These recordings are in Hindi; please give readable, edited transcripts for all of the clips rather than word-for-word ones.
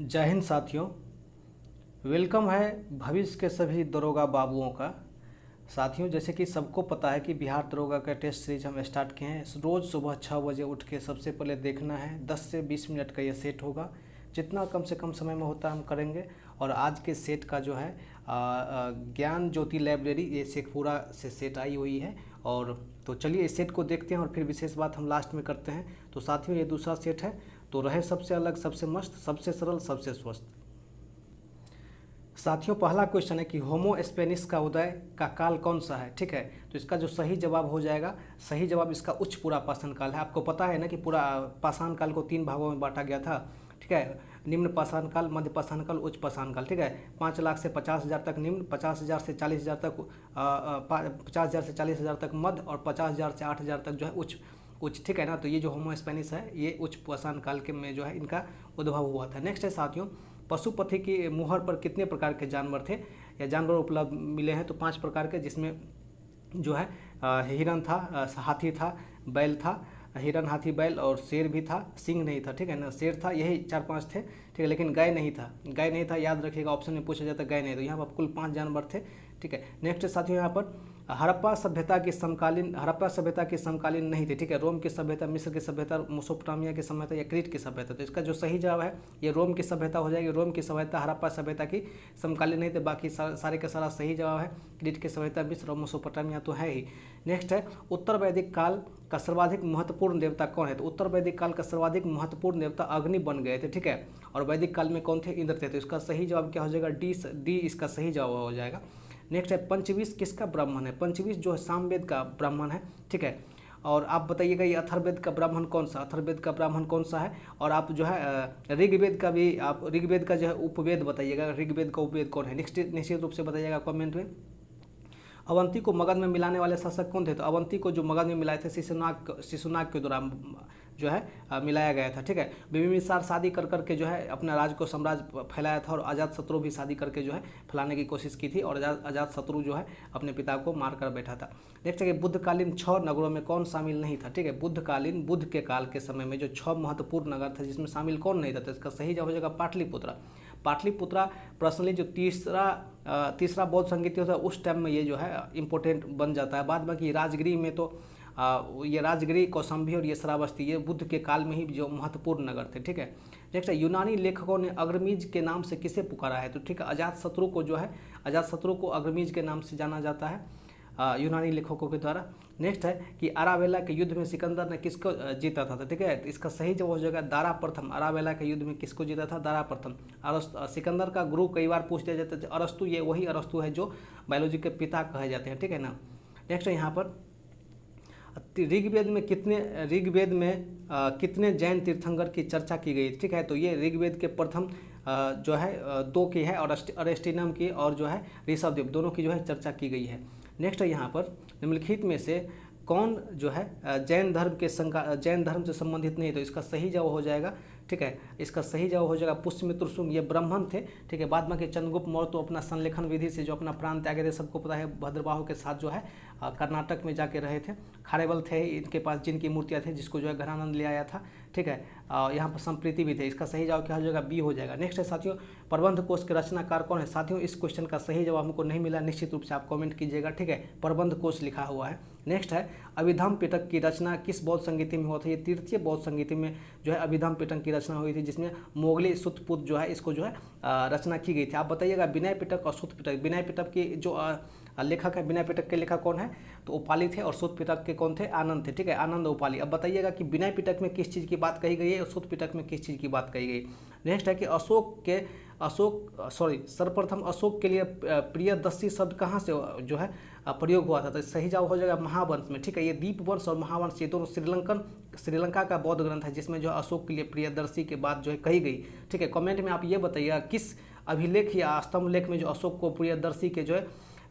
जय हिंद साथियों। वेलकम है भविष्य के सभी दरोगा बाबुओं का। साथियों, जैसे कि सबको पता है कि बिहार दरोगा का टेस्ट सीरीज हम स्टार्ट किए हैं। रोज़ सुबह 6 बजे उठ के सबसे पहले देखना है। 10 से 20 मिनट का ये सेट होगा। जितना कम से कम समय में होता है हम करेंगे। और आज के सेट का जो है ज्ञान ज्योति लाइब्रेरी, ये शेखपुरा से सेट आई हुई है। और तो चलिए इस सेट को देखते हैं और फिर विशेष बात हम लास्ट में करते हैं। तो साथियों, ये दूसरा सेट है। तो रहे सबसे अलग, सबसे मस्त, सबसे सरल, सबसे स्वस्थ। साथियों, पहला क्वेश्चन है कि होमो स्पेनिस का उदय का काल कौन सा है। ठीक है, तो इसका जो सही जवाब हो जाएगा, सही जवाब इसका उच्च पूरा पाषाण काल है। आपको पता है ना कि पूरा पाषाण काल को 3 भागों में बांटा गया था। ठीक है, निम्न पाषाण काल, मध्य पाषाण काल, उच्च पाषाण काल। ठीक है, 5 लाख से 50,000 तक निम्न, 50,000 से 40,000 तक 50,000 से 40,000 तक मध्य, और 50,000 से 8,000 तक जो है उच्च उच्च। ठीक है ना, तो ये जो होमो स्पेनिस है ये उच्च पाषाण काल के में जो है इनका उद्भव हुआ था। नेक्स्ट है साथियों, पशुपति की मुहर पर कितने प्रकार के जानवर थे या जानवर उपलब्ध मिले हैं। तो 5 प्रकार के, जिसमें जो है हिरन था, हाथी था, बैल था, हिरन, हाथी, बैल, और शेर भी था। सिंह नहीं था। ठीक है ना, शेर था। यही 4-5 थे। ठीक है, लेकिन गाय नहीं था। गाय नहीं था, याद रखिएगा, ऑप्शन में पूछा जाता है गाय नहीं। तो यहाँ पर कुल 5 जानवर थे। ठीक है, नेक्स्ट साथियों, यहाँ पर हड़प्पा सभ्यता की समकालीन नहीं थी। ठीक है, रोम की सभ्यता, मिस्र की सभ्यता, मेसोपोटामिया की सभ्यता या क्रीट की सभ्यता। तो इसका जो सही जवाब है ये रोम की सभ्यता हो जाएगी। रोम की सभ्यता हड़प्पा सभ्यता की समकालीन नहीं थे। बाकी सारे का सारा सही जवाब है। क्रीट की सभ्यता, मिस्र और मेसोपोटामिया तो है ही। नेक्स्ट है, उत्तर वैदिक काल का सर्वाधिक महत्वपूर्ण देवता कौन है। तो उत्तर वैदिक काल का सर्वाधिक महत्वपूर्ण देवता अग्नि बन गए थे। ठीक है, और वैदिक काल में कौन थे, इंद्र थे। तो इसका सही जवाब क्या हो जाएगा, डी इसका सही जवाब हो जाएगा। नेक्स्ट है, पंचविश किसका ब्राह्मण है। पंचविश जो है सामवेद का ब्राह्मण है। ठीक है, और आप बताइएगा ये अथर्ववेद का ब्राह्मण कौन सा, अथर्ववेद का ब्राह्मण कौन सा है। और आप जो है ऋग्वेद का भी, आप ऋग्वेद का जो है उपवेद बताइएगा, ऋग्वेद का उपवेद कौन है, निश्चित रूप से बताइएगा कमेंट में। अवंती को मगध में मिलाने वाले शासक कौन थे। तो अवंती को जो मगध में मिलाए थे शिशुनाग के दौरान जो है मिलाया गया था। ठीक है, बिंबिसार शादी कर करके जो है अपना राज को साम्राज्य फैलाया था, और अजातशत्रु भी शादी करके जो है फैलाने की कोशिश की थी, और अजातशत्रु जो है अपने पिता को मार कर बैठा था। नेक्स्ट है कि बुद्धकालीन 6 नगरों में कौन शामिल नहीं था। ठीक है, बुद्ध के काल के समय में जो 6 महत्वपूर्ण नगर थे जिसमें शामिल कौन नहीं था। तो इसका सही जवाब हो जाएगा पाटलिपुत्रा। पाटलिपुत्रा पर्सनली जो तीसरा बौद्ध संगीत होता है उस टाइम में ये जो है इम्पोर्टेंट बन जाता है। बाद बाकी राजगिरी में तो ये राजगिरी, कौशाम्बी और ये श्रावस्ती, ये बुद्ध के काल में ही जो महत्वपूर्ण नगर थे। ठीक है, नेक्स्ट है, यूनानी लेखकों ने अग्रमीज के नाम से किसे पुकारा है। तो ठीक है, अजातशत्रु को जो है, अजातशत्रु को अग्रमीज के नाम से जाना जाता है यूनानी लेखकों के द्वारा। नेक्स्ट है कि अरावेला के युद्ध में सिकंदर ने किसको जीता था। ठीक है, इसका सही जवाब हो जाएगा दारा प्रथम। अरावेला के युद्ध में किसको जीता था, दारा प्रथम। सिकंदर का गुरु कई बार पूछ दिया जाता है अरस्तु, ये वही अरस्तु है जो बायोलॉजी के पिता कहे जाते हैं। ठीक है ना। नेक्स्ट है यहाँ पर ऋग्वेद में कितने जैन तीर्थंकर की चर्चा की गई। ठीक है, तो ये ऋग्वेद के प्रथम जो है 2 की है, और अरेस्टिनम की और जो है ऋषभदेव, दोनों की जो है चर्चा की गई है। नेक्स्ट है यहाँ पर निम्नलिखित में से कौन जो है जैन धर्म से संबंधित नहीं। तो इसका सही जवाब हो जाएगा, ठीक है, इसका सही जवाब हो जाएगा पुष्यमित्र सुंग, ये ब्राह्मण थे। ठीक है, बाद में के चंद्रगुप्त मौर्य तो अपना संलेखन विधि से जो अपना प्राण त्यागे थे, सबको पता है, भद्रबाहु के साथ जो है कर्नाटक में जाके रहे थे। खारेबल थे इनके पास जिनकी मूर्तियाँ थी, जिसको जो है घनानंद ले आया था। ठीक है, यहाँ पर संप्रीति भी थे। इसका सही जवाब क्या हो जाएगा, बी हो जाएगा। नेक्स्ट है साथियों, प्रबंध कोश के रचनाकार कौन है। साथियों, इस क्वेश्चन का सही जवाब हमको नहीं मिला, निश्चित रूप से आप कमेंट कीजिएगा। ठीक है, प्रबंध कोश लिखा हुआ है। नेक्स्ट है, अभिधम पिटक की रचना किस बौद्ध संगीति में हुआ था। ये तृतीय बौद्ध संगीति में जो है अभिधम पिटक की रचना हुई थी, जिसमें मोगली सुतपुत जो है इसको जो है रचना की गई थी। आप बताइएगा विनय पिटक और सुत पिटक, विनय पिटक की जो लेखक है, विनय पिटक के लेखक कौन है, तो उपाली थे, और सुत पिटक के कौन थे, आनंद थे। ठीक है, आनंद उपाली। अब बताइएगा कि विनय पिटक में किस चीज़ की बात कही गई है और सुत पिटक में किस चीज़ की बात कही गई। नेक्स्ट है कि सर्वप्रथम अशोक के लिए प्रियदर्शी शब्द कहाँ से जो है प्रयोग हुआ था। तो सही जवाब हो जाएगा महावंश में। ठीक है, ये दीपवंश और महावंश ये दोनों श्रीलंका का बौद्ध ग्रंथ है, जिसमें जो अशोक के लिए प्रियदर्शी के बात जो है कही गई। ठीक है, कमेंट में आप ये बताइएगा किस अभिलेख या स्तंभ लेख में जो अशोक को प्रियदर्शी के जो है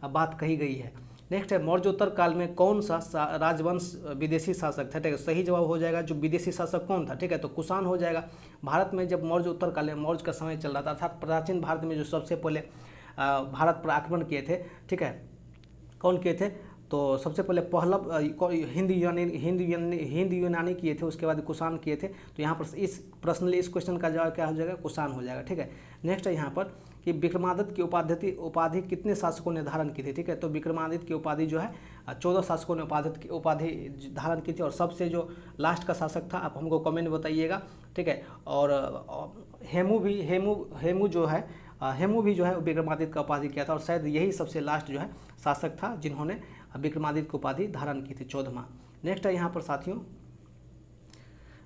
बात कही गई है। नेक्स्ट है, मौर्योत्तर काल में कौन सा राजवंश विदेशी शासक था। ठीक है, सही जवाब हो जाएगा जो विदेशी शासक कौन था। ठीक है, तो कुषाण हो जाएगा। भारत में जब मौर्योत्तर काल में मौर्य का समय चल रहा था, अर्थात प्राचीन भारत में जो सबसे पहले भारत पर आक्रमण किए थे, ठीक है, कौन किए थे, तो सबसे पहले पहलव हिंद यूनानी किए थे, उसके बाद कुषाण किए थे। तो यहाँ पर इस इस क्वेश्चन का जवाब क्या हो जाएगा, कुषाण हो जाएगा। ठीक है, नेक्स्ट है यहाँ पर कि विक्रमादित्य की उपाधि कितने शासकों ने धारण की थी। ठीक है, तो विक्रमादित्य की उपाधि जो है 14 शासकों ने उपाधि धारण की थी। और सबसे जो लास्ट का शासक था, आप हमको कमेंट में बताइएगा। ठीक है, और हेमू जो है विक्रमादित्य का उपाधि किया था, और शायद यही सबसे लास्ट जो है शासक था जिन्होंने विक्रमादित्य की उपाधि धारण की थी 14वां। नेक्स्ट है यहाँ पर साथियों,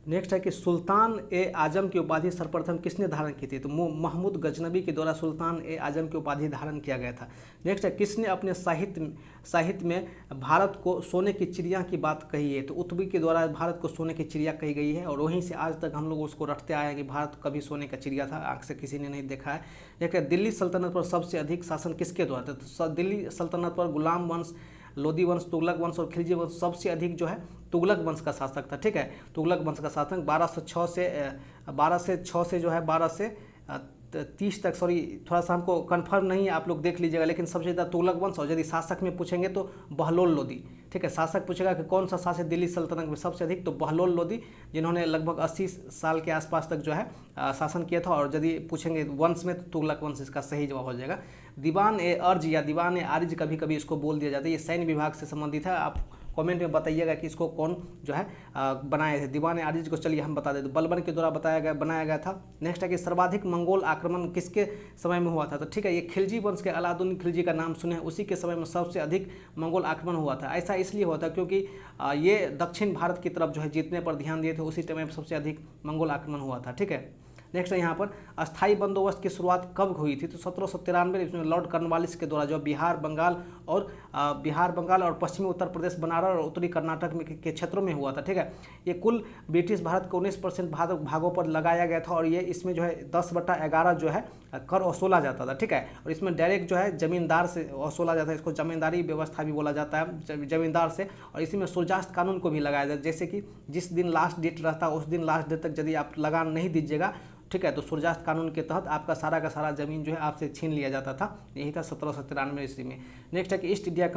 नेक्स्ट है कि सुल्तान ए आजम की उपाधि सर्वप्रथम किसने धारण की थी। तो महमूद गजनबी के द्वारा सुल्तान ए आजम की उपाधि धारण किया गया था। नेक्स्ट है किसने अपने साहित्य में भारत को सोने की चिड़िया की बात कही है। तो उत्तरी के द्वारा भारत को सोने की चिड़िया कही गई है, और वहीं से आज तक हम लोग उसको रटते आए हैं कि भारत कभी सोने का चिड़िया था, आँख से किसी ने नहीं देखा है। नेक्स्ट है दिल्ली सल्तनत पर सबसे अधिक शासन किसके द्वारा था। तो दिल्ली सल्तनत पर गुलाम वंश, लोदी वंश, तुगलक वंश और खिलजी वंश, सबसे अधिक जो है तुगलक वंश का शासक था। ठीक है, तुगलक वंश का शासक 1206 से जो है 12 से 30 तक, सॉरी थोड़ा सा हमको कंफर्म नहीं है, आप लोग देख लीजिएगा, लेकिन सबसे ज़्यादा तुगलक वंश। और यदि शासक में पूछेंगे तो बहलोल लोदी। ठीक है, शासक पूछेगा कि कौन सा शासक दिल्ली सल्तनत में सबसे अधिक, तो बहलोल लोदी, जिन्होंने लगभग 80 साल के आसपास तक जो है शासन किया था। और यदि पूछेंगे वंश में तो तुगलक वंश इसका सही जवाब हो जाएगा। दीवान ए अर्ज या दीवान ए आरिज कभी कभी इसको बोल दिया जाता है, ये सैन्य विभाग से संबंधित है। आप कमेंट में बताइएगा कि इसको कौन जो है बनाए थे। दीवान ए आरिज को चलिए हम बता देते, बलबन के द्वारा बनाया गया था। नेक्स्ट है कि सर्वाधिक मंगोल आक्रमण किसके समय में हुआ था। तो ठीक है, ये खिलजी वंश के अलाउद्दीन खिलजी का नाम सुने हैं, उसी के समय में सबसे अधिक मंगोल आक्रमण हुआ था। ऐसा इसलिए हुआ था क्योंकि ये दक्षिण भारत की तरफ जो है जीतने पर ध्यान दिए थे, उसी समय में सबसे अधिक मंगोल आक्रमण हुआ था। ठीक है, नेक्स्ट है यहाँ पर अस्थाई बंदोबस्त की शुरुआत कब हुई थी। तो 1793 इसमें लॉर्ड कॉर्नवालिस के द्वारा जो बिहार बंगाल और पश्चिमी उत्तर प्रदेश, बनारस और उत्तरी कर्नाटक में के क्षेत्रों में हुआ था। ठीक है, ये कुल ब्रिटिश भारत को 19% भागों पर लगाया गया था, और ये इसमें जो है 10/11 जो है कर वसूला जाता था। ठीक है, और इसमें डायरेक्ट जो है जमींदार से वसूला जाता है, इसको जमींदारी व्यवस्था भी बोला जाता है, जमींदार से। और इसी में सूर्यास्त कानून को भी लगाया जाता है, जैसे कि जिस दिन लास्ट डेट रहता है उस दिन लास्ट डेट तक यदि आप लगान नहीं दीजिएगा, ठीक है, तो सूर्यास्त कानून के तहत आपका सारा का सारा जमीन जो है आपसे छीन लिया जाता था। यही था 1793 ईस्वी में। नेक्स्ट है कि ईस्ट इंडिया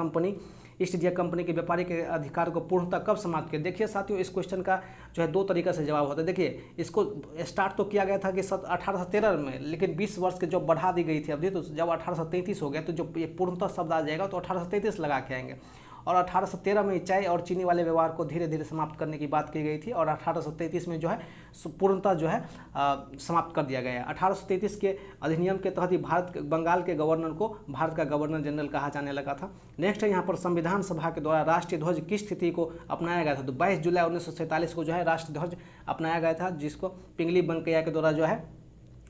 कंपनी के व्यापारिक अधिकार को पूर्णतः कब समाप्त किया। देखिए साथियों, इस क्वेश्चन का जो है 2 तरीके से जवाब होता है। देखिए, इसको स्टार्ट तो किया गया था कि 1813 में, लेकिन 20 वर्ष के जो बढ़ा दी गई थी अवधि, तो जब 1833 हो गया तो जो ये पूर्णतः शब्द आ जाएगा तो 1833 लगा के आएंगे। और 1813 में चाय और चीनी वाले व्यवहार को धीरे धीरे समाप्त करने की बात की गई थी, और 1833 में जो है पूर्णतः जो है समाप्त कर दिया गया है। 1833 के अधिनियम के तहत ही बंगाल के गवर्नर को भारत का गवर्नर जनरल कहा जाने लगा था। नेक्स्ट है यहाँ पर संविधान सभा के द्वारा राष्ट्रीय ध्वज किस तिथि को अपनाया गया था। तो 22 जुलाई 1947 को जो है राष्ट्रीय ध्वज अपनाया गया था, जिसको पिंगली वेंकैया के द्वारा जो है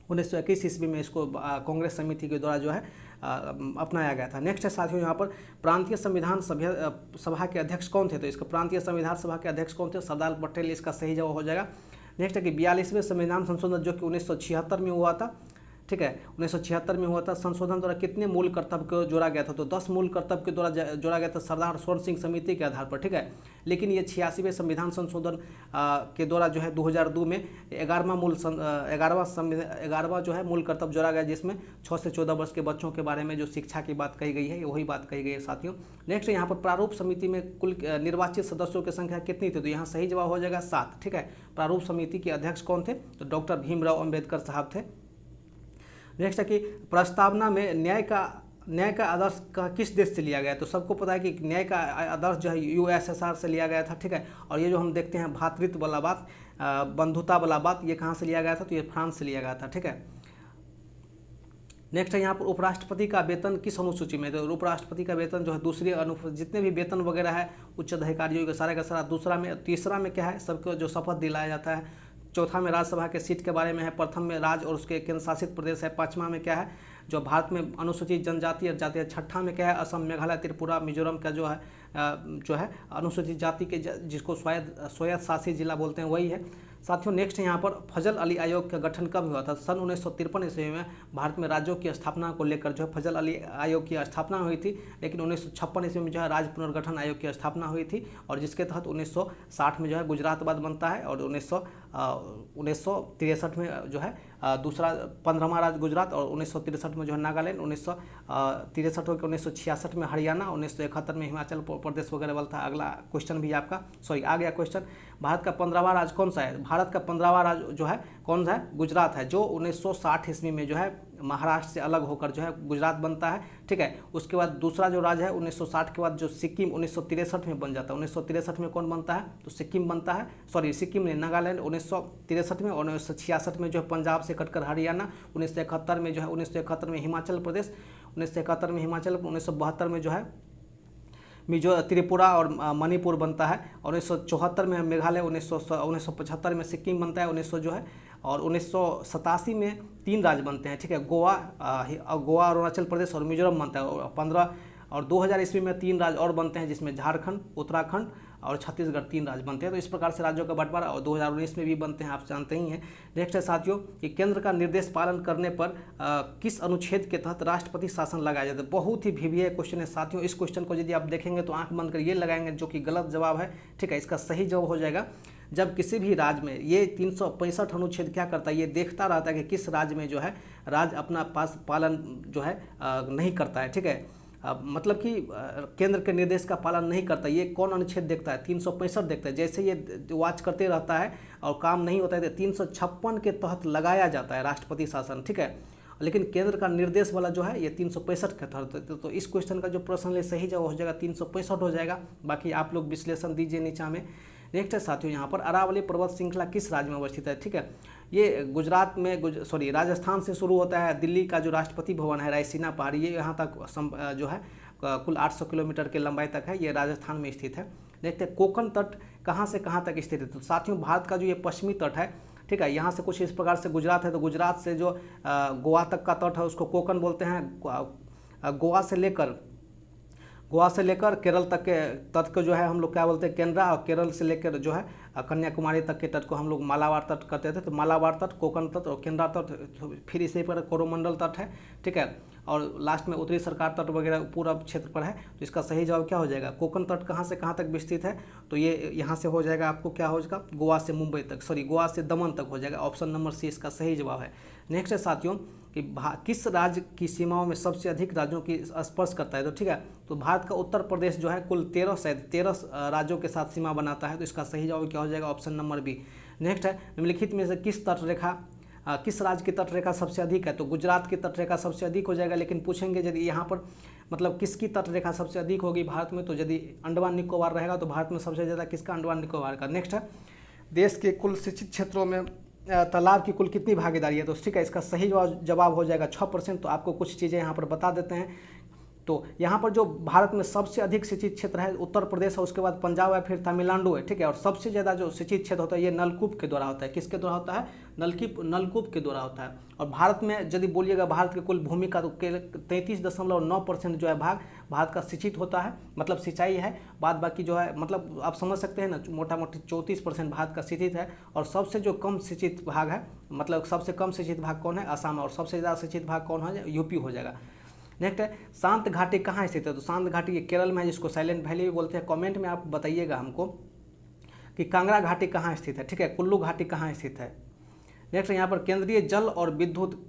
1921 ईस्वी में इसको कांग्रेस समिति के द्वारा जो है अपनाया गया था। नेक्स्ट है साथियों यहाँ पर प्रांतीय संविधान सभा के अध्यक्ष कौन थे। तो इसका प्रांतीय संविधान सभा के अध्यक्ष कौन थे, सरदार पटेल, इसका सही जवाब हो जाएगा। नेक्स्ट है कि 42वें संविधान संशोधन जो कि 1976 में हुआ था। ठीक है, 1976 में हुआ था। संशोधन द्वारा कितने मूल कर्तव्य को जोड़ा गया था। तो 10 मूल कर्तव्य के द्वारा जोड़ा गया था सरदार स्वर्ण सिंह समिति के आधार पर। ठीक है, लेकिन ये 86वें संविधान संशोधन के द्वारा जो है 2002 में 11वां जो है मूल कर्तव्य जोड़ा गया, जिसमें 6 से 14 वर्ष के बच्चों के बारे में जो शिक्षा की बात कही गई है, वही बात कही गई है साथियों। नेक्स्ट यहाँ पर प्रारूप समिति में कुल निर्वाचित सदस्यों की संख्या कितनी थी। तो यहाँ सही जवाब हो जाएगा 7। ठीक है, प्रारूप समिति के अध्यक्ष कौन थे, तो डॉक्टर भीमराव अम्बेडकर साहब थे। नेक्स्ट है कि प्रस्तावना में न्याय का आदर्श का किस देश से लिया गया। तो सबको पता है कि न्याय का आदर्श जो है USSR से लिया गया था। ठीक है, और ये जो हम देखते हैं भ्रातृत्व वाला बात, बंधुता वाला बात, ये कहाँ से लिया गया था, तो ये फ्रांस से लिया गया था। ठीक है, नेक्स्ट है यहाँ पर उपराष्ट्रपति का वेतन किस अनुसूची में। तो उपराष्ट्रपति का वेतन जो है दूसरी जितने भी वेतन वगैरह है उच्च अधिकारियों का सारा दूसरा में, तीसरा में क्या है, सबको जो शपथ दिलाया जाता है। चौथा में राज्यसभा के सीट के बारे में है। प्रथम में राज्य और उसके केंद्र शासित प्रदेश है। 5वां में क्या है, जो भारत में अनुसूचित जनजाति और जाति है। 6ठा में क्या है, असम, मेघालय, त्रिपुरा, मिजोरम का जो है अनुसूचित जाति के जिसको स्वायत्त शासित जिला बोलते हैं, वही है साथियों। नेक्स्ट यहाँ पर फजल अली आयोग का गठन कब हुआ था। सन 1953 ईस्वी में भारत में राज्यों की स्थापना को लेकर जो है फजल अली आयोग की स्थापना हुई थी, लेकिन 1956 ईस्वी में जो है राज्य पुनर्गठन आयोग की स्थापना हुई थी, और जिसके तहत 1960 में जो है गुजरात बाद बनता है, और 1963 में जो है दूसरा 15वां राज्य गुजरात, और 1963 में जो है नागालैंड, 1963 होकर 1966 में हरियाणा, 1971 में हिमाचल प्रदेश वगैरह वाला था। अगला क्वेश्चन भी आपका आ गया क्वेश्चन। भारत का 15वां राज्य कौन सा है? भारत का 15वां राज्य जो है कौन सा है? गुजरात है, जो 1960 ईस्वी में जो है महाराष्ट्र से अलग होकर जो है गुजरात बनता है, ठीक है। उसके बाद दूसरा जो राज्य है 1960 के बाद जो सिक्किम 1963 में बन जाता है। 1963 में कौन बनता है? तो सिक्किम बनता है, सिक्किम नहीं, नागालैंड 1963 में, और 1966 में जो है पंजाब से कटकर हरियाणा, 1971 में जो है 1971 में हिमाचल प्रदेश, 1971 में हिमाचल, 1972 में जो है त्रिपुरा और मणिपुर बनता है, और 1974 में मेघालय, 1975 में सिक्किम बनता है, 1900 जो है, और 1987 में 3 राज्य बनते हैं, ठीक है। गोवा, अरुणाचल प्रदेश और मिजोरम बनता है, और 2000 ईस्वी में 3 राज्य और बनते हैं, जिसमें झारखंड, उत्तराखंड और छत्तीसगढ़ 3 राज्य बनते हैं। तो इस प्रकार से राज्यों का बंटवारा, और 2019 में भी बनते हैं, आप जानते ही हैं। नेक्स्ट है साथियों कि केंद्र का निर्देश पालन करने पर किस अनुच्छेद के तहत राष्ट्रपति शासन लगाया जाता है? बहुत ही भिविया क्वेश्चन है साथियों। इस क्वेश्चन को यदि आप देखेंगे तो आंख बंद कर ये लगाएंगे, जो कि गलत जवाब है, ठीक है। इसका सही जवाब हो जाएगा, जब किसी भी राज्य में ये 365 अनुच्छेद क्या करता है, ये देखता रहता है कि किस राज्य में जो है राज्य अपना पालन जो है नहीं करता है, ठीक है। मतलब कि केंद्र के निर्देश का पालन नहीं करता, ये कौन अनुच्छेद देखता है? 365 देखता है। जैसे ये वॉच करते रहता है और काम नहीं होता है तो 356 के तहत लगाया जाता है राष्ट्रपति शासन, ठीक है। लेकिन केंद्र का निर्देश वाला जो है ये 365 के तहत। तो इस क्वेश्चन का जो प्रश्न है सही जवाब हो जाएगा 365 हो जाएगा। बाकी आप लोग विश्लेषण दीजिए नीचा में। नेक्स्ट है साथियों यहाँ पर अरावली पर्वत श्रृंखला किस राज्य में अवस्थित है? ठीक है, ये गुजरात में राजस्थान से शुरू होता है। दिल्ली का जो राष्ट्रपति भवन है रायसीना पहाड़ी, ये यहाँ तक जो है कुल 800 किलोमीटर के लंबाई तक है, ये राजस्थान में स्थित है। देखते हैं कोकण तट कहाँ से कहाँ तक स्थित है। तो साथियों भारत का जो ये पश्चिमी तट है, ठीक है, यहाँ से कुछ इस प्रकार से गुजरात है, तो गुजरात से जो गोवा तक का तट है उसको कोकण बोलते हैं। गोवा से लेकर केरल तक के तट को जो है हम लोग क्या बोलते हैं केनरा, और केरल से लेकर जो है कन्याकुमारी तक के तट को हम लोग मालाबार तट कहते थे। तो मालाबार तट, कोकण तट और केनरा तट, फिर इसी पर कोरोमंडल तट है, ठीक है, और लास्ट में उत्तरी सरकार तट वगैरह पूरा क्षेत्र पर है। तो इसका सही जवाब क्या हो जाएगा? कोकण तट कहाँ से कहाँ तक विस्तृत है? तो ये यहाँ से हो जाएगा आपको क्या हो जाएगा, गोवा से मुंबई तक, गोवा से दमन तक हो जाएगा। ऑप्शन नंबर सी इसका सही जवाब है। नेक्स्ट है साथियों कि किस राज्य की सीमाओं में सबसे अधिक राज्यों की स्पर्श करता है? तो ठीक है, तो भारत का उत्तर प्रदेश जो है कुल 13 राज्यों के साथ सीमा बनाता है। तो इसका सही जवाब क्या हो जाएगा? Option number B. नेक्स्ट है निम्नलिखित में से किस राज्य की तटरेखा सबसे अधिक है? तो गुजरात की तटरेखा सबसे अधिक हो जाएगा। लेकिन पूछेंगे यदि यहाँ पर मतलब किसकी तटरेखा सबसे अधिक होगी भारत में, तो यदि अंडमान निकोबार रहेगा तो भारत में सबसे ज़्यादा किसका? अंडमान निकोबार का। नेक्स्ट है देश के कुल सिंचित क्षेत्रों में तालाब की कुल कितनी भागीदारी है? तो ठीक है, इसका सही जवाब हो जाएगा 6%। तो आपको कुछ चीज़ें यहाँ पर बता देते हैं। तो यहाँ पर जो भारत में सबसे अधिक सिंचित क्षेत्र है उत्तर प्रदेश है, उसके बाद पंजाब है, फिर तमिलनाडु है, ठीक है। और सबसे ज़्यादा जो सिंचित क्षेत्र होता है ये नलकूप के द्वारा होता है। किसके द्वारा होता है? नलकूप के द्वारा होता है। और भारत में यदि बोलिएगा भारत के कुल भूमि का, तो 33.9% जो है भाग भारत का सिंचित होता है, मतलब सिंचाई है। बाद बाकी जो है मतलब आप समझ सकते हैं ना, मोटा मोटी 34% भारत का सिंचित है। और सबसे जो कम सिंचित भाग है, मतलब सबसे कम सिंचित भाग कौन है? असम। और सबसे ज़्यादा सिंचित भाग कौन है? यूपी हो जाएगा। नेक्स्ट है शांत घाटी कहाँ स्थित है? तो शांत घाटी ये केरल में है, जिसको साइलेंट वैली भी बोलते हैं। कमेंट में आप बताइएगा हमको कि कांगड़ा घाटी कहाँ स्थित है, ठीक है, कुल्लू घाटी कहाँ स्थित है। नेक्स्ट यहाँ पर केंद्रीय जल और विद्युत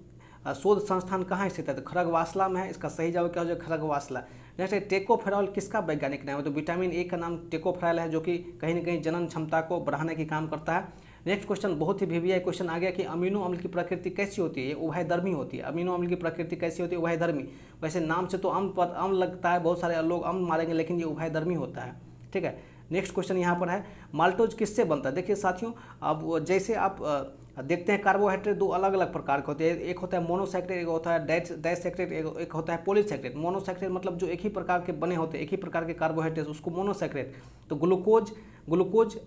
शोध संस्थान कहाँ स्थित है? तो खड़गवासला में है। इसका सही जवाब क्या हो जाएगा? खड़गवासला। नेक्स्ट है टेकोफेरॉल किसका वैज्ञानिक नाम है? तो विटामिन ए का नाम टेकोफेरॉल है, जो कि कहीं ना कहीं जनन क्षमता को बढ़ाने की काम करता है। नेक्स्ट क्वेश्चन बहुत ही भिविया क्वेश्चन आ गया कि अमीनो अम्ल की प्रकृति कैसी होती है? ये उभयधर्मी होती है। अमीनो अम्ल की प्रकृति कैसी होती है? उभयधर्मी। वैसे नाम से तो अम्ल लगता है, बहुत सारे लोग अम्ल मारेंगे, लेकिन ये उभयधर्मी होता है, ठीक है। नेक्स्ट क्वेश्चन यहाँ पर है माल्टोज किससे बनता है? देखिए साथियों, अब जैसे आप देखते हैं कार्बोहाइड्रेट दो अलग अलग प्रकार के होते हैं। एक होता है मोनोसैकेराइड, एक होता है डाइसैकेराइड, एक होता है पॉलीसैकेराइड। मोनोसैकेराइड मतलब जो एक ही प्रकार के बने होते हैं, एक ही प्रकार के कार्बोहाइड्रेट, उसको मोनोसैकेराइड। तो ग्लूकोज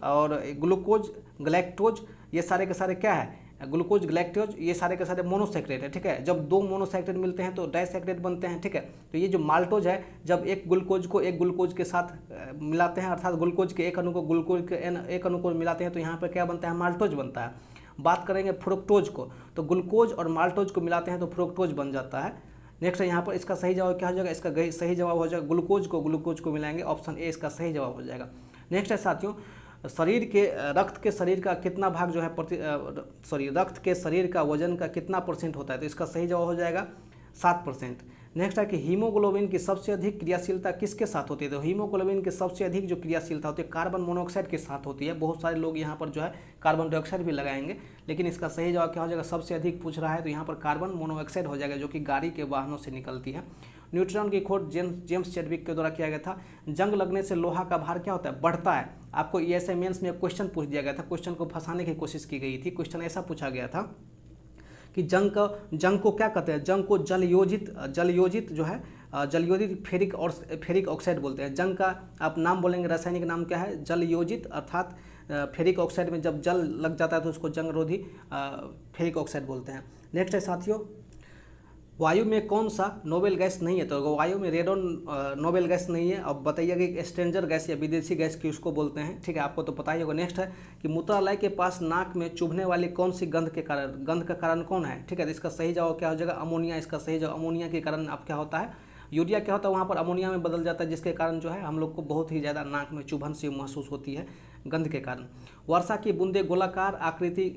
और ग्लूकोज, ग्लैक्टोज, ये सारे के सारे क्या है? ग्लूकोज, ग्लैक्टोज, ये सारे के सारे मोनोसैकेराइड है, ठीक है। जब दो मोनोसैकेराइड मिलते हैं तो डाइसैकेराइड बनते हैं, ठीक है। तो ये जो माल्टोज है, जब एक ग्लूकोज को एक ग्लूकोज के साथ मिलाते हैं, अर्थात ग्लूकोज के एक अणु को ग्लूकोज के एक अणु को मिलाते हैं, तो यहाँ पर क्या बनता है? माल्टोज बनता है। बात करेंगे फ्रुक्टोज को, तो ग्लूकोज और माल्टोज को मिलाते हैं तो फ्रुक्टोज बन जाता है। नेक्स्ट यहाँ पर इसका सही जवाब क्या हो जाएगा? इसका सही जवाब हो जाएगा ग्लूकोज को मिलाएंगे, ऑप्शन ए इसका सही जवाब हो जाएगा। नेक्स्ट है साथियों शरीर के रक्त के शरीर का कितना भाग जो है रक्त के शरीर का वजन का कितना परसेंट होता है? तो इसका सही जवाब हो जाएगा 7%। नेक्स्ट है कि हीमोग्लोबिन की सबसे अधिक क्रियाशीलता किसके साथ होती है? तो हीमोग्लोबिन की सबसे अधिक जो क्रियाशीलता होती है कार्बन मोनोऑक्साइड के साथ होती है। बहुत सारे लोग यहाँ पर जो है कार्बन डाइऑक्साइड भी लगाएंगे, लेकिन इसका सही जवाब क्या हो जाएगा? सबसे अधिक पूछ रहा है तो यहाँ पर कार्बन मोनोऑक्साइड हो जाएगा, जो कि गाड़ी के वाहनों से निकलती है। न्यूट्रॉन की खोज जेम्स चैडविक के द्वारा किया गया था। जंग लगने से लोहा का भार क्या होता है? बढ़ता है। आपको ESI मेंस में एक क्वेश्चन पूछ दिया गया था, क्वेश्चन को फंसाने की कोशिश की गई थी। क्वेश्चन ऐसा पूछा गया था कि जंग को क्या कहते हैं? जंग को जलयोजित जो है जलयोजित फेरिक ऑक्साइड बोलते हैं। जंग का आप नाम बोलेंगे, रासायनिक नाम क्या है? जलयोजित, अर्थात फेरिक ऑक्साइड में जब जल लग जाता है तो उसको जंगरोधी फेरिक ऑक्साइड बोलते हैं। नेक्स्ट है साथियों, वायु में कौन सा नोबेल गैस नहीं है? तो वायु में रेडोन नोबेल गैस नहीं है। अब बताइएगा कि स्ट्रेंजर गैस या विदेशी गैस की उसको बोलते हैं, ठीक है, आपको तो पता ही होगा। नेक्स्ट है कि मूत्रालय के पास नाक में चुभने वाली कौन सी गंध का कारण कौन है? ठीक है, तो इसका सही जवाब क्या हो जाएगा? अमोनिया। इसका सही जवाब अमोनिया के कारण अब क्या होता है? यूरिया क्या होता है वहाँ पर अमोनिया में बदल जाता है, जिसके कारण जो है हम लोग को बहुत ही ज़्यादा नाक में चुभन सी महसूस होती है गंध के कारण। वर्षा की बूंदे गोलाकार आकृति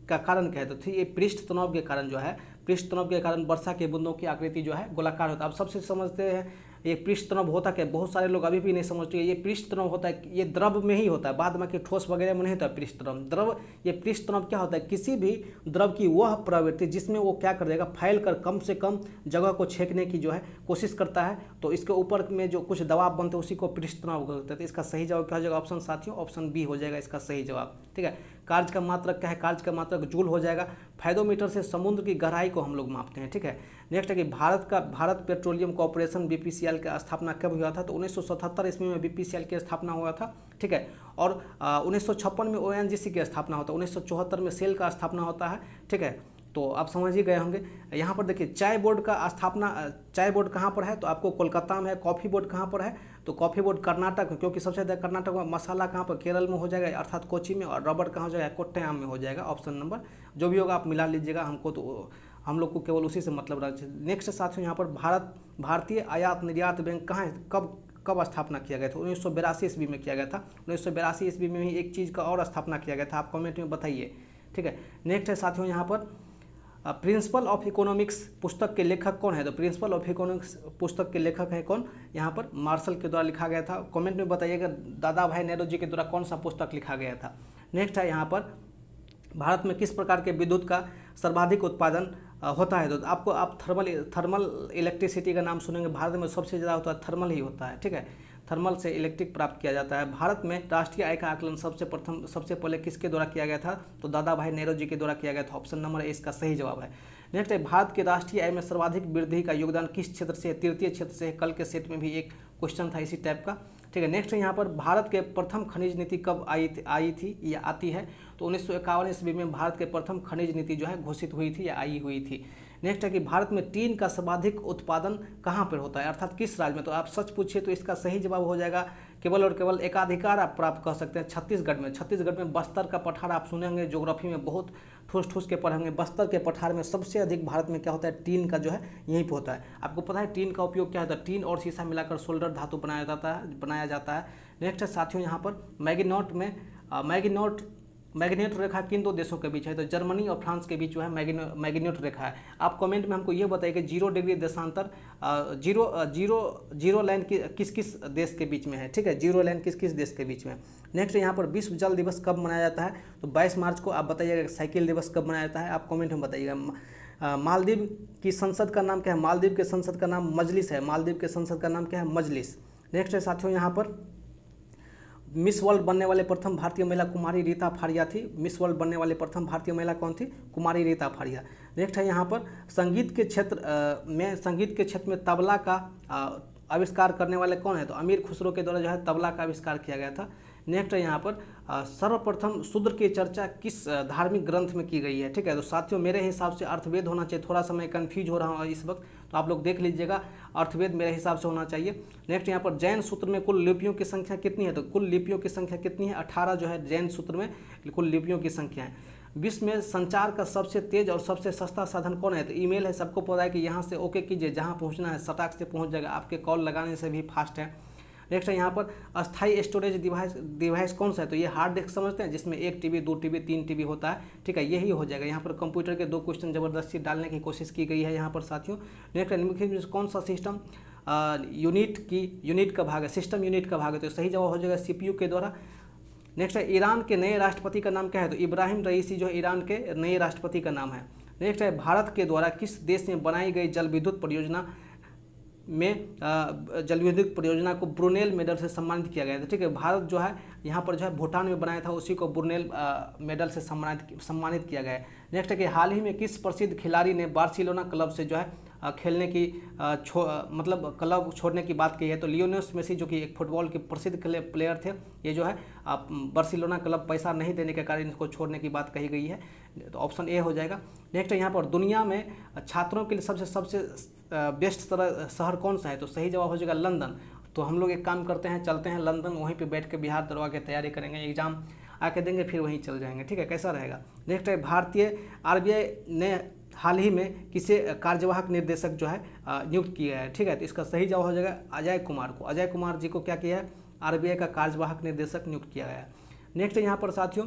का कारण क्या है? तो ये पृष्ठ तनाव के कारण जो है, पृष्ठ तनाव के कारण वर्षा के बूंदों की आकृति जो है गोलाकार होता है। आप सबसे समझते हैं ये पृष्ठ तनाव होता क्या? बहुत सारे लोग अभी भी नहीं समझते। ये पृष्ठ तनाव होता है, ये द्रव में ही होता है, बाद में कि ठोस वगैरह में नहीं होता पृष्ठ तनाव। द्रव, ये पृष्ठ तनाव क्या होता है? किसी भी द्रव की वह प्रवृत्ति जिसमें वो क्या कर देगा? फैल कर कम से कम जगह को छेकने की जो है कोशिश करता है, तो इसके ऊपर में जो कुछ दबाव बनते हैं उसी को पृष्ठ तनाव कहते हैं। तो इसका सही जवाब क्या हो जाएगा ऑप्शन साथियों? ऑप्शन बी हो जाएगा इसका सही जवाब, ठीक है। कार्य का मात्रक क्या है? कार्य का मात्रक जूल हो जाएगा। फायदोमीटर से समुद्र की गहराई को हम लोग मापते हैं, ठीक है। नेक्स्ट है कि भारत पेट्रोलियम कॉर्पोरेशन BPCL का स्थापना कब हुआ था? तो 1977 ईस्वी में BPCL की स्थापना हुआ था, ठीक है। और 1956 में ONGC की स्थापना होता है। 1974 में सेल का स्थापना होता है, ठीक है। तो आप समझ ही गए होंगे। यहाँ पर देखिए चाय बोर्ड का स्थापना, चाय बोर्ड कहाँ पर है? तो आपको कोलकाता में है। कॉफ़ी बोर्ड कहाँ पर है? तो कॉफ़ी बोर्ड कर्नाटक, क्योंकि सबसे ज़्यादा कर्नाटक में। मसाला कहाँ पर? केरल में हो जाएगा, अर्थात कोची में। और रबड़ कहाँ हो जाएगा? कोट्टयम में हो जाएगा। ऑप्शन नंबर जो भी होगा आप मिला लीजिएगा, हमको तो हम लोग को केवल उसी से मतलब रखना चाहिए। नेक्स्ट साथियों यहाँ पर भारतीय आयात निर्यात बैंक कहाँ है? कब स्थापना किया गया था? 1982 ईस्वी में किया गया था। 1982 ईस्वी में ही एक चीज़ का और स्थापना किया गया था, आप कमेंट में बताइए, ठीक है। नेक्स्ट है साथियों यहाँ पर प्रिंसिपल ऑफ इकोनॉमिक्स पुस्तक के लेखक कौन है? तो प्रिंसिपल ऑफ इकोनॉमिक्स पुस्तक के लेखक है कौन? यहाँ पर मार्शल के द्वारा लिखा गया था। कमेंट में बताइएगा दादा भाई नेहरू के द्वारा कौन सा पुस्तक लिखा गया था। नेक्स्ट है यहाँ पर भारत में किस प्रकार के विद्युत का सर्वाधिक उत्पादन होता है? तो आप थर्मल इलेक्ट्रिसिटी का नाम सुनेंगे। भारत में सबसे ज़्यादा होता है थर्मल ही होता है, ठीक है। थर्मल से इलेक्ट्रिक प्राप्त किया जाता है। भारत में राष्ट्रीय आय का आकलन सबसे पहले किसके द्वारा किया गया था? तो दादा भाई नेहरू के द्वारा किया गया था। ऑप्शन नंबर ए इसका सही जवाब है। नेक्स्ट है भारत के राष्ट्रीय आय में सर्वाधिक वृद्धि का योगदान किस क्षेत्र से? तृतीय क्षेत्र से। कल के सेट में भी एक क्वेश्चन था इसी टाइप का, ठीक है। नेक्स्ट है यहाँ पर भारत के प्रथम खनिज नीति कब आई थी या आती है? तो 1951 ईस्वी में भारत के प्रथम खनिज नीति जो है घोषित हुई थी या आई हुई थी। नेक्स्ट है कि भारत में टीन का सर्वाधिक उत्पादन कहाँ पर होता है, अर्थात किस राज्य में? तो आप सच पूछिए तो इसका सही जवाब हो जाएगा केवल और केवल एकाधिकार आप प्राप्त कर सकते हैं छत्तीसगढ़ में। छत्तीसगढ़ में बस्तर का पठार आप सुनेंगे, ज्योग्राफी में बहुत ठूस के पढ़ेंगे। बस्तर के पठार में सबसे अधिक भारत में क्या होता है? टीन का जो है यहीं पर होता है। आपको पता है टीन का उपयोग क्या होता है? टीन और शीशा मिलाकर सोल्डर धातु बनाया जाता है। नेक्स्ट है साथियों यहाँ पर मैग्नेट रेखा किन दो देशों के बीच है? तो जर्मनी और फ्रांस के बीच जो है मैग्नेट रेखा है। आप कमेंट में हमको ये बताइए कि 0 डिग्री देशांतर जीरो लाइन किस किस देश के बीच में है, ठीक है। 0 लाइन किस किस देश के बीच में। नेक्स्ट यहाँ पर विश्व जल दिवस कब मनाया जाता है? तो 22 मार्च को। आप बताइएगा साइकिल दिवस कब मनाया जाता है? आप कमेंट में बताइएगा। मालदीव की संसद का नाम क्या है? मालदीव के संसद का नाम मजलिस है। मालदीव के संसद का नाम क्या है? मजलिस। नेक्स्ट है साथियों यहाँ पर मिस वर्ल्ड बनने वाले प्रथम भारतीय महिला कुमारी रीता फारिया थी। मिस वर्ल्ड बनने वाले प्रथम भारतीय महिला कौन थी? कुमारी रीता फारिया। नेक्स्ट है यहाँ पर संगीत के क्षेत्र में तबला का आविष्कार करने वाले कौन है? तो अमीर खुसरो के द्वारा जो है तबला का आविष्कार किया गया था। नेक्स्ट है यहाँ पर सर्वप्रथम शूद्र की चर्चा किस धार्मिक ग्रंथ में की गई है, ठीक है। तो साथियों मेरे हिसाब से अर्थवेद होना चाहिए। थोड़ा सा मैं कन्फ्यूज हो रहा हूँ इस वक्त, तो आप लोग देख लीजिएगा, अर्थवेद मेरे हिसाब से होना चाहिए। नेक्स्ट यहाँ पर जैन सूत्र में कुल लिपियों की संख्या कितनी है? तो कुल लिपियों की संख्या कितनी है? 18 जो है जैन सूत्र में कुल लिपियों की संख्या है। विश्व में संचार का सबसे तेज और सबसे सस्ता साधन कौन है? तो ईमेल है। सबको पता है कि यहाँ से ओके कीजिए, जहाँ पहुँचना है सटाक से पहुँच जाएगा, आपके कॉल लगाने से भी फास्ट है। नेक्स्ट है यहाँ पर अस्थाई स्टोरेज डिवाइस कौन सा है, तो ये हार्ड डिस्क समझते हैं जिसमें 1 TB 2 TB 3 TB होता है, ठीक है, यही हो जाएगा। यहाँ पर कंप्यूटर के 2 क्वेश्चन ज़बरदस्ती डालने की कोशिश की गई है यहाँ पर साथियों। नेक्स्ट कौन सा सिस्टम यूनिट का भाग है, सिस्टम यूनिट का भाग है, तो सही जवाब हो जाएगा CPU के द्वारा। नेक्स्ट है ईरान के नए राष्ट्रपति का नाम क्या है, तो इब्राहिम रईसी जो है ईरान के नए राष्ट्रपति का नाम है। नेक्स्ट है भारत के द्वारा किस देश में बनाई गई जल विद्युत परियोजना को ब्रुनेल मेडल से सम्मानित किया गया था, ठीक है। भारत जो है यहाँ पर जो है भूटान में बनाया था, उसी को ब्रुनेल मेडल से सम्मानित किया गया है। नेक्स्ट है कि हाल ही में किस प्रसिद्ध खिलाड़ी ने बार्सिलोना क्लब से जो है खेलने की मतलब क्लब छोड़ने की बात की है, तो लियोनेल मेसी जो कि एक फुटबॉल के प्रसिद्ध प्लेयर थे, ये जो है बार्सिलोना क्लब पैसा नहीं देने के कारण इसको छोड़ने की बात कही गई है, तो ऑप्शन ए हो जाएगा। नेक्स्ट यहाँ पर दुनिया में छात्रों के लिए सबसे बेस्ट शहर कौन सा है, तो सही जवाब हो जाएगा लंदन। तो हम लोग एक काम करते हैं, चलते हैं लंदन, वहीं पे बैठ के बिहार दरवा की तैयारी करेंगे, एग्जाम आके देंगे, फिर वहीं चल जाएंगे, ठीक है, कैसा रहेगा। नेक्स्ट है भारतीय RBI ने हाल ही में किसे कार्यवाहक निर्देशक जो है नियुक्त किया है, ठीक है, तो इसका सही जवाब हो जाएगा अजय कुमार को। अजय कुमार जी को क्या किया है, RBI का कार्यवाहक निर्देशक नियुक्त किया गया है। नेक्स्ट यहाँ पर साथियों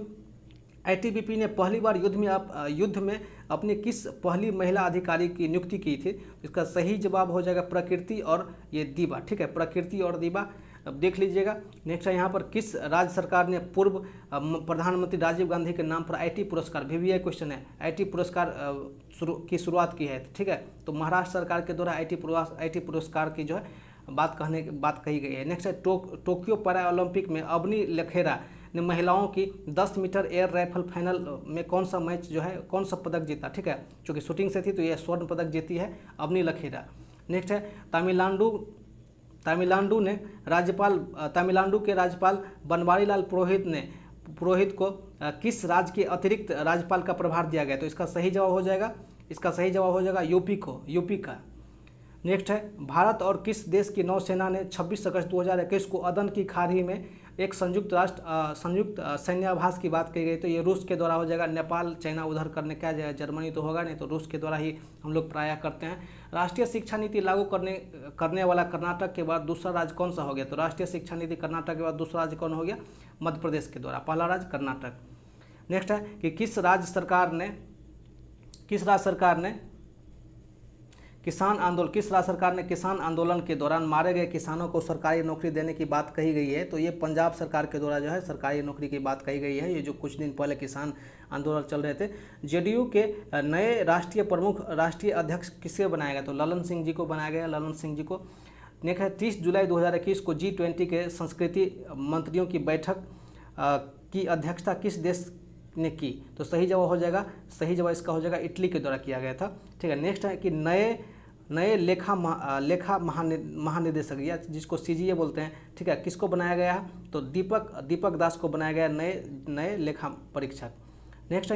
ITBP ने पहली बार युद्ध में अपनी किस पहली महिला अधिकारी की नियुक्ति की थी, इसका सही जवाब हो जाएगा प्रकृति और ये दीबा, ठीक है, प्रकृति और दीबा, अब देख लीजिएगा। नेक्स्ट है यहाँ पर किस राज्य सरकार ने पूर्व प्रधानमंत्री राजीव गांधी के नाम पर IT पुरस्कार, VVI क्वेश्चन है, IT पुरस्कार की शुरुआत की है, ठीक है, तो महाराष्ट्र सरकार के द्वारा IT पुरस्कार की जो है बात कही गई है। नेक्स्ट है टोक्यो पैरा ओलंपिक में अवनी लखेरा ने महिलाओं की 10 मीटर एयर राइफल फाइनल में कौन सा मैच जो है कौन सा पदक जीता, ठीक है, चूँकि शूटिंग से थी तो यह स्वर्ण पदक जीती है अवनी लखेरा। नेक्स्ट है तमिलनाडु के राज्यपाल बनवारीलाल पुरोहित को किस राज्य के अतिरिक्त राज्यपाल का प्रभार दिया गया, तो इसका सही जवाब हो जाएगा यूपी का। नेक्स्ट है भारत और किस देश की नौसेना ने 26 अगस्त 2021 को अदन की खाड़ी में एक संयुक्त सैन्याभ्यास की बात कही गई, तो ये रूस के द्वारा हो जाएगा। नेपाल चाइना उधर करने क्या जाएगा, जर्मनी तो होगा नहीं, तो रूस के द्वारा ही हम लोग प्रायः करते हैं। राष्ट्रीय शिक्षा नीति लागू करने वाला कर्नाटक के बाद दूसरा राज्य कौन सा हो गया, तो राष्ट्रीय शिक्षा नीति कर्नाटक के बाद दूसरा राज्य कौन हो गया, मध्य प्रदेश के द्वारा, पहला राज्य कर्नाटक। नेक्स्ट है कि किस राज्य सरकार ने किसान आंदोलन के दौरान मारे गए किसानों को सरकारी नौकरी देने की बात कही गई है, तो ये पंजाब सरकार के द्वारा जो है सरकारी नौकरी की बात कही गई है। ये जो कुछ दिन पहले किसान आंदोलन चल रहे थे। JDU के नए राष्ट्रीय अध्यक्ष किसे बनाया गया, तो ललन सिंह जी को बनाया गया, ललन सिंह जी को। नेक्स्ट है 30 जुलाई 2021 को G20 के संस्कृति मंत्रियों की बैठक की अध्यक्षता किस देश ने की, तो सही जवाब इसका हो जाएगा इटली के द्वारा किया गया था, ठीक है। नेक्स्ट है कि नए लेखा महानिदेशक या जिसको CGA बोलते हैं, ठीक है, किसको बनाया गया है, तो दीपक दास को बनाया गया नए लेखा परीक्षक। नेक्स्ट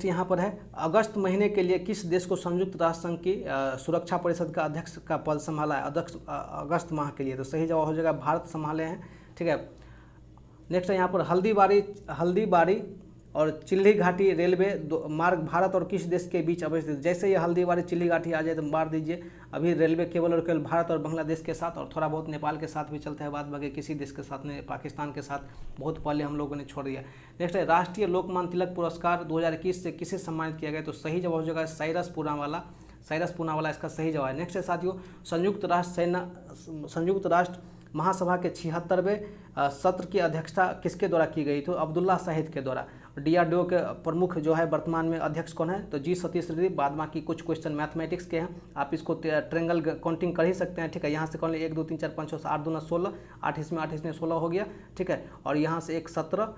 यहाँ पर है अगस्त महीने के लिए किस देश को संयुक्त राष्ट्र संघ की सुरक्षा परिषद का अध्यक्ष का पद संभाला है अगस्त माह के लिए, तो सही जवाब हो जाएगा भारत संभाले हैं, ठीक है। नेक्स्ट है यहाँ पर हल्दीबारी और चिल्ली घाटी रेलवे मार्ग भारत और किस देश के बीच अवस्थित, जैसे ये हल्दीबारी चिल्ली घाटी आ जाए तो मार दीजिए। अभी रेलवे केवल और केवल भारत और बांग्लादेश के साथ और थोड़ा बहुत नेपाल के साथ भी चलता है, बाद बाकी किसी देश के साथ नहीं, पाकिस्तान के साथ बहुत पहले हम लोगों ने छोड़ दिया। नेक्स्ट है राष्ट्रीय लोकमान्य तिलक पुरस्कार 2021 से किसे सम्मानित किया गया, तो सही जवाब हो जाएगा साइरस पूनावाला इसका सही जवाब है। नेक्स्ट है साथियों संयुक्त राष्ट्र महासभा के 76वें सत्र की अध्यक्षता किसके द्वारा की गई, तो अब्दुल्ला शाहिद के द्वारा। DRDO के प्रमुख जो है वर्तमान में अध्यक्ष कौन है, तो G सतीश रेड्डी। बाद बाकी कुछ क्वेश्चन मैथमेटिक्स के हैं, आप इसको ट्रेंगल काउंटिंग कर ही सकते हैं, ठीक है। यहाँ से कौन 1 2 3 4 5 6 8 2 16 8 इसमें 16 हो गया, ठीक है। और यहाँ से एक 16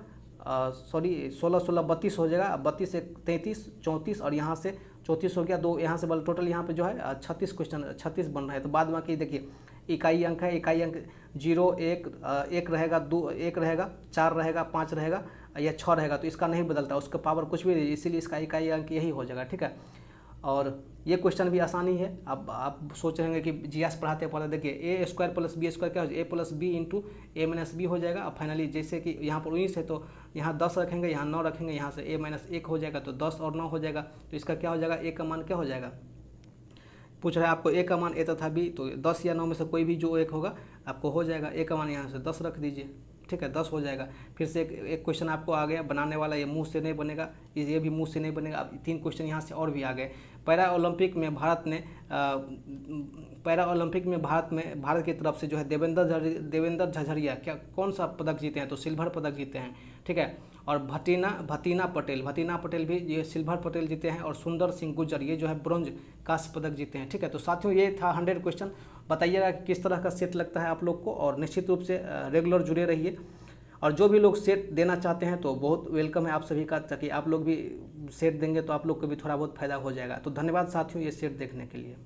16 32 हो जाएगा, 32 1 33 34 और यहाँ से 34 हो गया, 2 यहाँ से बल टोटल यहाँ पे जो है 36 क्वेश्चन 36 बन रहा है। तो बाद बाकी देखिए इकाई अंक है, इकाई अंक 0 1 रहेगा, 2 1 रहेगा, 4 रहेगा, 5 रहेगा या 6 रहेगा, तो इसका नहीं बदलता, उसका पावर कुछ भी नहीं, इसीलिए इसका इकाई अंक यही हो जाएगा, ठीक है। और ये क्वेश्चन भी आसानी है। अब आप सोच रहे हैं कि GS पढ़ाते देखिए A² + B² क्या हो जाएगा, A + B × A - B हो जाएगा। अब फाइनली जैसे कि यहाँ पर 19 है तो यहाँ 10 रखेंगे, यहाँ 9 रखेंगे, यहाँ से A - 1 हो जाएगा, तो 10 और 9 हो जाएगा, तो इसका क्या हो जाएगा, A का मान क्या हो जाएगा, पूछ रहा है आपको ए का मान ए तथा बी, तो 10 या 9 में से कोई भी जो एक होगा आपको हो जाएगा। ए का मान यहाँ से 10 रख दीजिए, ठीक है, 10 हो जाएगा। फिर से एक क्वेश्चन आपको आ गया बनाने वाला, ये मुंह से नहीं बनेगा, ये भी मुंह से नहीं बनेगा। अब 3 क्वेश्चन यहाँ से और भी आ गए। पैरा ओलंपिक में भारत की तरफ से जो है देवेंद्र झझरिया क्या कौन सा पदक जीते हैं, तो सिल्वर पदक जीते हैं, ठीक है। और भतीना पटेल भी ये सिल्वर पटेल जीते हैं। और सुंदर सिंह गुर्जर ये जो है ब्रॉन्ज कांस्य पदक जीते हैं, ठीक है। तो साथियों ये था 100 क्वेश्चन। बताइएगा कि किस तरह का सेट लगता है आप लोग को, और निश्चित रूप से रेगुलर जुड़े रहिए। और जो भी लोग सेट देना चाहते हैं तो बहुत वेलकम है आप सभी का, ताकि आप लोग भी सेट देंगे तो आप लोग को भी थोड़ा बहुत फायदा हो जाएगा। तो धन्यवाद साथियों ये सेट देखने के लिए।